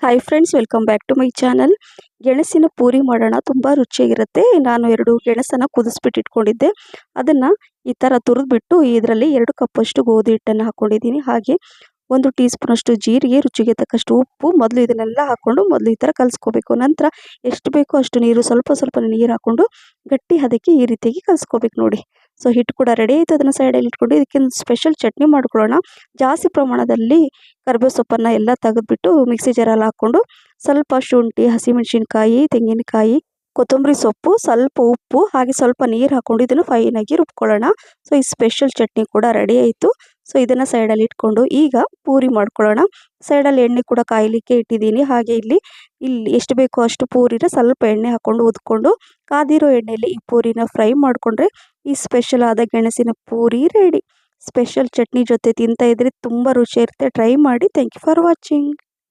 Hi friends, welcome back to my channel. ಗೆಣಸಿನ ಪೂರಿ ಮಾಡೋಣ. ತುಂಬ ರುಚಿಯಾಗಿರುತ್ತೆ. ನಾನು 2 ಗೆಣಸನ್ನು ಕುದಿಸ್ಬಿಟ್ಟು ಇಟ್ಕೊಂಡಿದ್ದೆ. ಅದನ್ನು ಈ ಥರ ತುರಿದ್ಬಿಟ್ಟು ಇದರಲ್ಲಿ 2 ಕಪ್ಪಷ್ಟು ಗೋಧಿ ಹಿಟ್ಟನ್ನು ಹಾಕ್ಕೊಂಡಿದ್ದೀನಿ. ಹಾಗೆ 1 ಟೀ ಸ್ಪೂನಷ್ಟು ಜೀರಿಗೆ, ರುಚಿಗೆ ತಕ್ಕಷ್ಟು ಉಪ್ಪು. ಮೊದಲು ಇದನ್ನೆಲ್ಲ ಹಾಕ್ಕೊಂಡು ಈ ಥರ ಕಲಿಸ್ಕೋಬೇಕು. ನಂತರ ಎಷ್ಟು ಬೇಕೋ ಅಷ್ಟು ನೀರು, ಸ್ವಲ್ಪ ಸ್ವಲ್ಪ ನೀರು ಹಾಕ್ಕೊಂಡು ಗಟ್ಟಿ ಹದಕ್ಕೆ ಈ ರೀತಿಯಾಗಿ ಕಲಿಸ್ಕೋಬೇಕು ನೋಡಿ. ಸೊ ಹಿಟ್ಟು ಕೂಡ ರೆಡಿ ಆಯಿತು. ಅದನ್ನು ಸೈಡಲ್ಲಿ ಇಟ್ಕೊಂಡು ಇದಕ್ಕೆ ಒಂದು ಸ್ಪೆಷಲ್ ಚಟ್ನಿ ಮಾಡ್ಕೊಳ್ಳೋಣ. ಜಾಸ್ತಿ ಪ್ರಮಾಣದಲ್ಲಿ ಕರಿಬೇವು ಸೊಪ್ಪನ್ನು ಎಲ್ಲ ತೆಗೆದುಬಿಟ್ಟು ಮಿಕ್ಸಿ ಜಾರಲ್ಲಿ ಹಾಕ್ಕೊಂಡು ಸ್ವಲ್ಪ ಶುಂಠಿ, ಹಸಿಮೆಣಸಿನ್ಕಾಯಿ, ತೆಂಗಿನಕಾಯಿ, ಕೊತ್ತಂಬರಿ ಸೊಪ್ಪು, ಸ್ವಲ್ಪ ಉಪ್ಪು, ಹಾಗೆ ಸ್ವಲ್ಪ ನೀರು ಹಾಕ್ಕೊಂಡು ಇದನ್ನು ಫೈನಾಗಿ ರುಬ್ಕೊಳ್ಳೋಣ. ಸೊ ಈ ಸ್ಪೆಷಲ್ ಚಟ್ನಿ ಕೂಡ ರೆಡಿ ಆಯಿತು. ಸೊ ಇದನ್ನು ಸೈಡಲ್ಲಿ ಇಟ್ಕೊಂಡು ಈಗ ಪೂರಿ ಮಾಡ್ಕೊಳ್ಳೋಣ. ಸೈಡಲ್ಲಿ ಎಣ್ಣೆ ಕೂಡ ಕಾಯಲಿಕ್ಕೆ ಇಟ್ಟಿದ್ದೀನಿ. ಹಾಗೆ ಇಲ್ಲಿ ಎಷ್ಟು ಬೇಕೋ ಅಷ್ಟು ಪೂರಿನ ಸ್ವಲ್ಪ ಎಣ್ಣೆ ಹಾಕ್ಕೊಂಡು ಉದ್ಕೊಂಡು ಕಾದಿರೋ ಎಣ್ಣೆಯಲ್ಲಿ ಈ ಪೂರಿನ ಫ್ರೈ ಮಾಡಿಕೊಂಡ್ರೆ ಈ ಸ್ಪೆಷಲ್ ಆದ ಗೆಣಸಿನ ಪೂರಿ ರೆಡಿ. ಸ್ಪೆಷಲ್ ಚಟ್ನಿ ಜೊತೆ ತಿಂತಾ ಇದ್ರೆ ತುಂಬ ರುಚಿ ಇರುತ್ತೆ. ಟ್ರೈ ಮಾಡಿ. Thank you for watching.